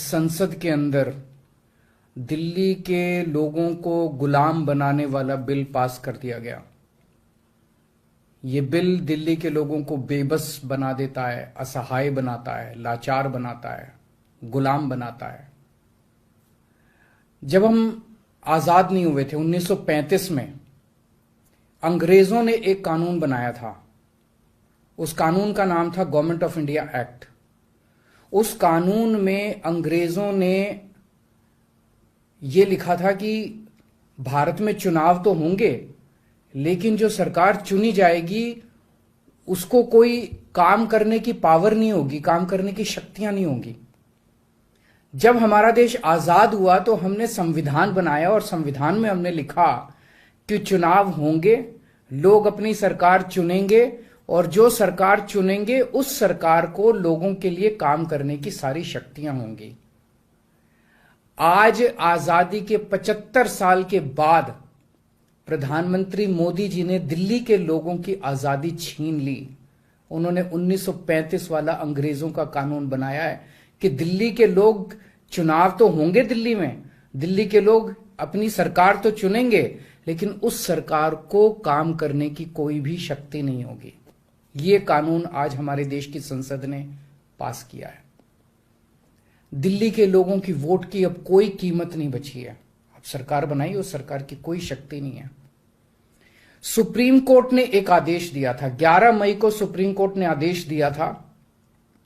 संसद के अंदर दिल्ली के लोगों को गुलाम बनाने वाला बिल पास कर दिया गया। ये बिल दिल्ली के लोगों को बेबस बना देता है, असहाय बनाता है, लाचार बनाता है, गुलाम बनाता है। जब हम आजाद नहीं हुए थे 1935 में, अंग्रेजों ने एक कानून बनाया था। उस कानून का नाम था गवर्नमेंट ऑफ इंडिया एक्ट। उस कानून में अंग्रेजों ने यह लिखा था कि भारत में चुनाव तो होंगे, लेकिन जो सरकार चुनी जाएगी उसको कोई काम करने की पावर नहीं होगी, काम करने की शक्तियां नहीं होंगी। जब हमारा देश आजाद हुआ तो हमने संविधान बनाया और संविधान में हमने लिखा कि चुनाव होंगे, लोग अपनी सरकार चुनेंगे और जो सरकार चुनेंगे उस सरकार को लोगों के लिए काम करने की सारी शक्तियां होंगी। आज आजादी के 75 साल के बाद प्रधानमंत्री मोदी जी ने दिल्ली के लोगों की आजादी छीन ली। उन्होंने 1935 वाला अंग्रेजों का कानून बनाया है कि दिल्ली के लोग चुनाव तो होंगे, दिल्ली के लोग अपनी सरकार तो चुनेंगे, लेकिन उस सरकार को काम करने की कोई भी शक्ति नहीं होगी। ये कानून आज हमारे देश की संसद ने पास किया है। दिल्ली के लोगों की वोट की अब कोई कीमत नहीं बची है। अब सरकार बनाई, उस सरकार की कोई शक्ति नहीं है। सुप्रीम कोर्ट ने एक आदेश दिया था, 11 मई को सुप्रीम कोर्ट ने आदेश दिया था।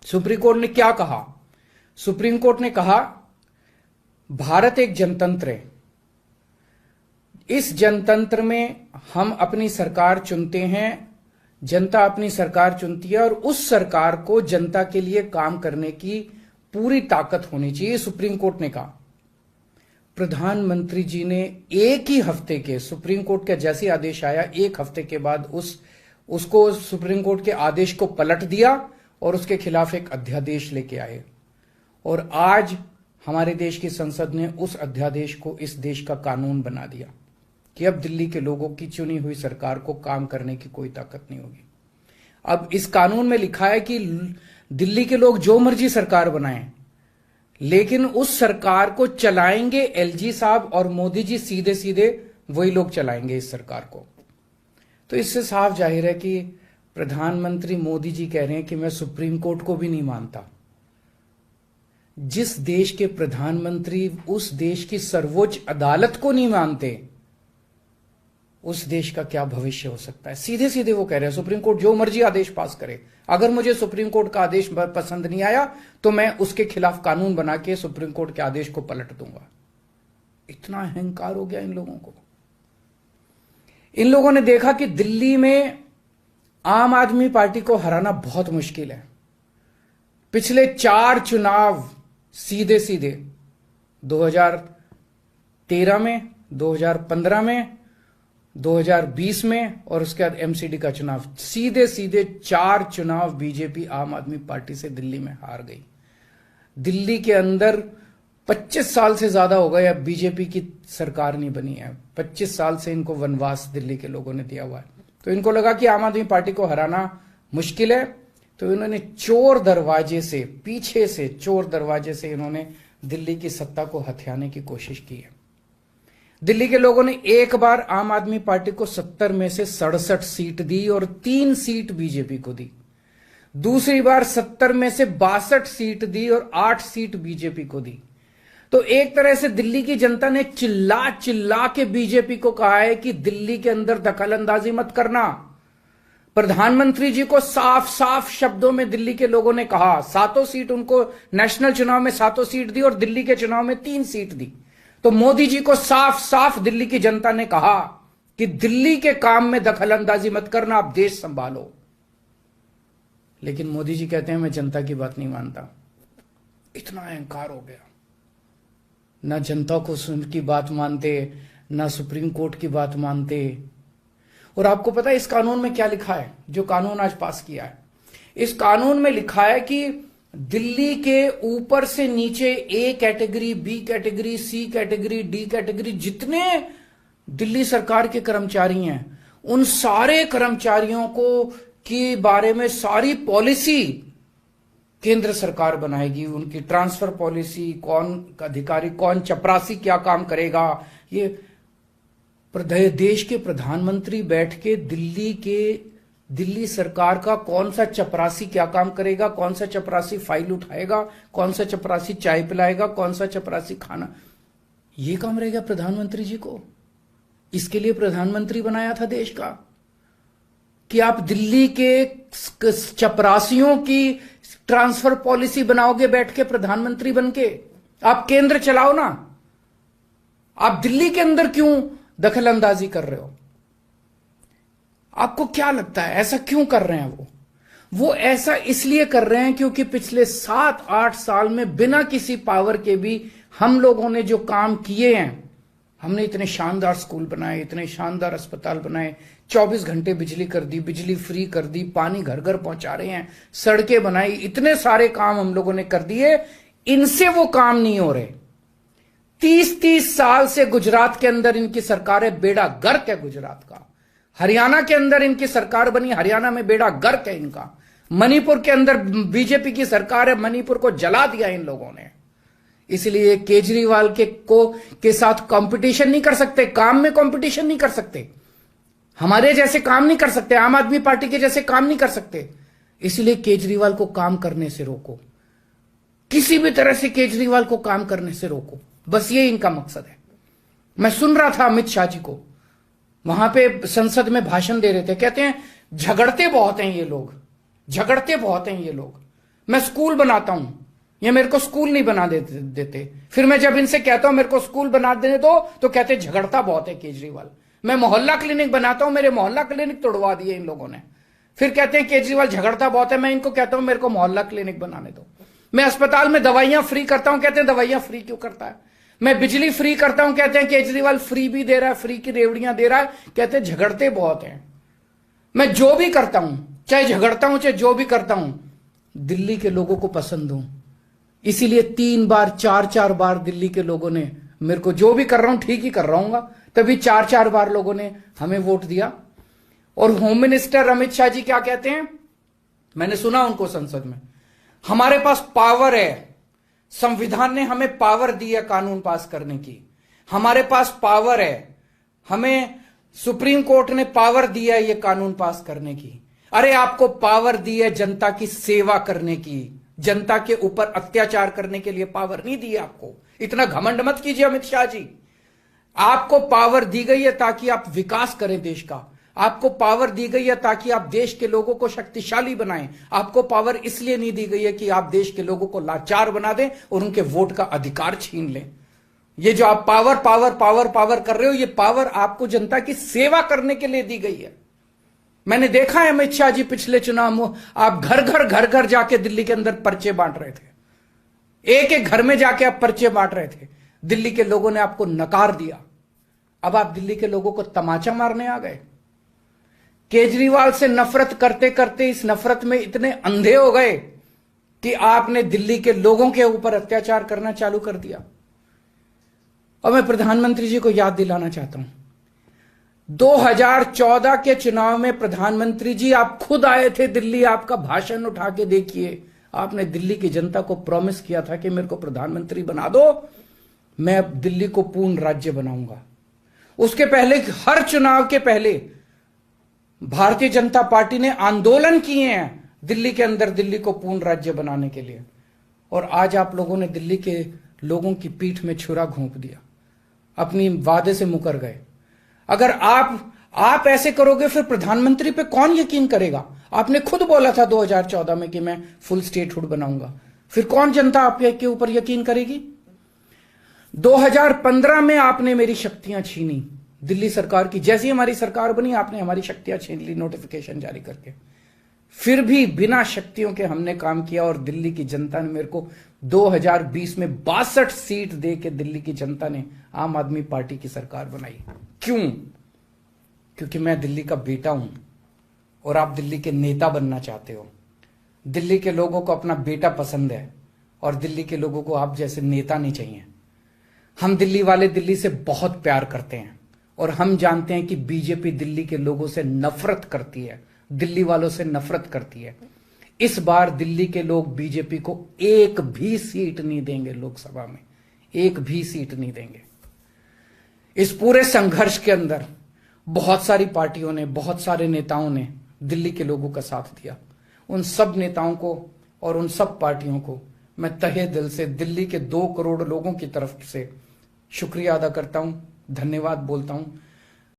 सुप्रीम कोर्ट ने क्या कहा? सुप्रीम कोर्ट ने कहा भारत एक जनतंत्र है। इस जनतंत्र में हम अपनी सरकार चुनते हैं, जनता अपनी सरकार चुनती है और उस सरकार को जनता के लिए काम करने की पूरी ताकत होनी चाहिए, सुप्रीम कोर्ट ने कहा। प्रधानमंत्री जी ने एक ही हफ्ते के, सुप्रीम कोर्ट का जैसे आदेश आया, एक हफ्ते के बाद उसको सुप्रीम कोर्ट के आदेश को पलट दिया और उसके खिलाफ एक अध्यादेश लेके आए। और आज हमारे देश की संसद ने उस अध्यादेश को इस देश का कानून बना दिया कि अब दिल्ली के लोगों की चुनी हुई सरकार को काम करने की कोई ताकत नहीं होगी। अब इस कानून में लिखा है कि दिल्ली के लोग जो मर्जी सरकार बनाएं, लेकिन उस सरकार को चलाएंगे एलजी साहब और मोदी जी, सीधे सीधे वही लोग चलाएंगे इस सरकार को। तो इससे साफ जाहिर है कि प्रधानमंत्री मोदी जी कह रहे हैं कि मैं सुप्रीम कोर्ट को भी नहीं मानता। जिस देश के प्रधानमंत्री उस देश की सर्वोच्च अदालत को नहीं मानते, उस देश का क्या भविष्य हो सकता है? सीधे सीधे वो कह रहे हैं सुप्रीम कोर्ट जो मर्जी आदेश पास करे, अगर मुझे सुप्रीम कोर्ट का आदेश पसंद नहीं आया तो मैं उसके खिलाफ कानून बना के सुप्रीम कोर्ट के आदेश को पलट दूंगा। इतना अहंकार हो गया इन लोगों को। इन लोगों ने देखा कि दिल्ली में आम आदमी पार्टी को हराना बहुत मुश्किल है। पिछले 4 चुनाव सीधे सीधे 2013 में, 2015 में, 2020 में और उसके बाद एमसीडी का चुनाव, सीधे सीधे 4 चुनाव बीजेपी आम आदमी पार्टी से दिल्ली में हार गई। दिल्ली के अंदर 25 साल से ज्यादा हो गए अब बीजेपी की सरकार नहीं बनी है। 25 साल से इनको वनवास दिल्ली के लोगों ने दिया हुआ है। तो इनको लगा कि आम आदमी पार्टी को हराना मुश्किल है, तो इन्होंने चोर दरवाजे से, पीछे से चोर दरवाजे से इन्होंने दिल्ली की सत्ता को हथियाने की कोशिश की है। दिल्ली के लोगों ने एक बार आम आदमी पार्टी को 70 में से 67 सीट दी और 3 सीट बीजेपी को दी। दूसरी बार 70 में से 62 सीट दी और 8 सीट बीजेपी को दी। तो एक तरह से दिल्ली की जनता ने चिल्ला चिल्ला के बीजेपी को कहा है कि दिल्ली के अंदर दखलंदाजी मत करना। प्रधानमंत्री जी को साफ साफ शब्दों में दिल्ली के लोगों ने कहा, 7 सीट उनको नेशनल चुनाव में 7 सीट दी और दिल्ली के चुनाव में 3 सीट दी। तो मोदी जी को साफ साफ दिल्ली की जनता ने कहा कि दिल्ली के काम में दखलंदाजी मत करना, आप देश संभालो। लेकिन मोदी जी कहते हैं मैं जनता की बात नहीं मानता। इतना अहंकार हो गया, ना जनता को की बात मानते, ना सुप्रीम कोर्ट की बात मानते। और आपको पता है इस कानून में क्या लिखा है, जो कानून आज पास किया है? इस कानून में लिखा है कि दिल्ली के ऊपर से नीचे A category, B category, C category, D category, जितने दिल्ली सरकार के कर्मचारी हैं, उन सारे कर्मचारियों को के बारे में सारी पॉलिसी केंद्र सरकार बनाएगी, उनकी ट्रांसफर पॉलिसी, कौन अधिकारी, कौन चपरासी क्या काम करेगा। ये देश के प्रधानमंत्री बैठ के दिल्ली सरकार का कौन सा चपरासी क्या काम करेगा, कौन सा चपरासी फाइल उठाएगा, कौन सा चपरासी चाय पिलाएगा, कौन सा चपरासी खाना, ये काम रहेगा प्रधानमंत्री जी को। इसके लिए प्रधानमंत्री बनाया था देश का कि आप दिल्ली के चपरासियों की ट्रांसफर पॉलिसी बनाओगे बैठ के प्रधानमंत्री बन के। आप केंद्र चलाओ ना, आप दिल्ली के अंदर क्यों दखल अंदाजी कर रहे हो? आपको क्या लगता है ऐसा क्यों कर रहे हैं? वो ऐसा इसलिए कर रहे हैं क्योंकि पिछले 7-8 साल में बिना किसी पावर के भी हम लोगों ने जो काम किए हैं, हमने इतने शानदार स्कूल बनाए, इतने शानदार अस्पताल बनाए, 24 घंटे बिजली कर दी, बिजली फ्री कर दी, पानी घर घर पहुंचा रहे हैं, सड़कें बनाई, इतने सारे काम हम लोगों ने कर दिए। इनसे वो काम नहीं हो रहे। 30-30 साल से गुजरात के अंदर इनकी सरकार है, बेड़ा गर्क है गुजरात का। हरियाणा के अंदर इनकी सरकार बनी, हरियाणा में बेड़ा गर्क है इनका। मणिपुर के अंदर बीजेपी की सरकार है, मणिपुर को जला दिया इन लोगों ने। इसलिए केजरीवाल के साथ कंपटीशन नहीं कर सकते, काम में कंपटीशन नहीं कर सकते, हमारे जैसे काम नहीं कर सकते, आम आदमी पार्टी के जैसे काम नहीं कर सकते। इसलिए केजरीवाल को काम करने से रोको, किसी भी तरह से केजरीवाल को काम करने से रोको, बस ये इनका मकसद है। मैं सुन रहा था अमित शाह जी को, वहां पे संसद में भाषण दे रहे थे, कहते हैं झगड़ते बहुत हैं ये लोग, झगड़ते बहुत हैं ये लोग। मैं स्कूल बनाता हूं, ये मेरे को स्कूल नहीं बना देते। फिर मैं जब इनसे कहता हूं मेरे को स्कूल बना देने दो, तो कहते झगड़ता बहुत है केजरीवाल। मैं मोहल्ला क्लिनिक बनाता हूं, मेरे मोहल्ला क्लिनिक तोड़वा दिए इन लोगों ने। फिर कहते हैं केजरीवाल झगड़ता बहुत है। मैं इनको कहता हूं मेरे को मोहल्ला क्लिनिक बनाने दो। मैं अस्पताल में दवाइयां फ्री करता हूं, कहते हैं दवाइयां फ्री क्यों करता है। मैं बिजली फ्री करता हूं, कहते हैं केजरीवाल फ्री भी दे रहा है, फ्री की रेवड़ियां दे रहा है, कहते हैं झगड़ते बहुत हैं। मैं जो भी करता हूं, चाहे झगड़ता हूं चाहे जो भी करता हूं, दिल्ली के लोगों को पसंद हूं। इसीलिए 3 बार 4-4 बार दिल्ली के लोगों ने मेरे को, जो भी कर रहा हूं ठीक ही कर रहा हूं, तभी 4-4 बार लोगों ने हमें वोट दिया। और होम मिनिस्टर अमित शाह जी क्या कहते हैं, मैंने सुना उनको संसद में, हमारे पास पावर है, संविधान ने हमें पावर दी है कानून पास करने की, हमारे पास पावर है, हमें सुप्रीम कोर्ट ने पावर दिया है ये कानून पास करने की। अरे आपको पावर दी है जनता की सेवा करने की, जनता के ऊपर अत्याचार करने के लिए पावर नहीं दी है आपको। इतना घमंड मत कीजिए अमित शाह जी। आपको पावर दी गई है ताकि आप विकास करें देश का, आपको पावर दी गई है ताकि आप देश के लोगों को शक्तिशाली बनाएं। आपको पावर इसलिए नहीं दी गई है कि आप देश के लोगों को लाचार बना दें और उनके वोट का अधिकार छीन लें। ये जो आप पावर पावर पावर पावर कर रहे हो, ये पावर आपको जनता की सेवा करने के लिए दी गई है। मैंने देखा है अमित शाह जी पिछले चुनाव में आप घर घर जाके दिल्ली के अंदर पर्चे बांट रहे थे, एक एक घर में जाके आप पर्चे बांट रहे थे। दिल्ली के लोगों ने आपको नकार दिया। अब आप दिल्ली के लोगों को तमाचा मारने आ गए। केजरीवाल से नफरत करते करते इस नफरत में इतने अंधे हो गए कि आपने दिल्ली के लोगों के ऊपर अत्याचार करना चालू कर दिया। और मैं प्रधानमंत्री जी को याद दिलाना चाहता हूं, 2014 के चुनाव में प्रधानमंत्री जी आप खुद आए थे दिल्ली, आपका भाषण उठा के देखिए। आपने दिल्ली की जनता को प्रॉमिस किया था कि मेरे को प्रधानमंत्री बना दो, मैं अब दिल्ली को पूर्ण राज्य बनाऊंगा। उसके पहले, हर चुनाव के पहले भारतीय जनता पार्टी ने आंदोलन किए हैं दिल्ली के अंदर दिल्ली को पूर्ण राज्य बनाने के लिए। और आज आप लोगों ने दिल्ली के लोगों की पीठ में छुरा घोंप दिया, अपनी वादे से मुकर गए। अगर आप ऐसे करोगे फिर प्रधानमंत्री पे कौन यकीन करेगा? आपने खुद बोला था 2014 में कि मैं फुल स्टेटहुड बनाऊंगा, फिर कौन जनता आपके ऊपर यकीन करेगी? 2015 में आपने मेरी शक्तियां छीनी दिल्ली सरकार की, जैसी हमारी सरकार बनी आपने हमारी शक्तियां छीन ली नोटिफिकेशन जारी करके। फिर भी बिना शक्तियों के हमने काम किया और दिल्ली की जनता ने मेरे को 2020 में 62 सीट दे के दिल्ली की जनता ने आम आदमी पार्टी की सरकार बनाई। क्यों? क्योंकि मैं दिल्ली का बेटा हूं और आप दिल्ली के नेता बनना चाहते हो। दिल्ली के लोगों को अपना बेटा पसंद है और दिल्ली के लोगों को आप जैसे नेता नहीं चाहिए। हम दिल्ली वाले दिल्ली से बहुत प्यार करते हैं और हम जानते हैं कि बीजेपी दिल्ली के लोगों से नफरत करती है, दिल्ली वालों से नफरत करती है। इस बार दिल्ली के लोग बीजेपी को एक भी सीट नहीं देंगे, लोकसभा में एक भी सीट नहीं देंगे। इस पूरे संघर्ष के अंदर बहुत सारी पार्टियों ने, बहुत सारे नेताओं ने दिल्ली के लोगों का साथ दिया। उन सब नेताओं को और उन सब पार्टियों को मैं तहे दिल से दिल्ली के 2 करोड़ लोगों की तरफ से शुक्रिया अदा करता हूं, धन्यवाद बोलता हूं।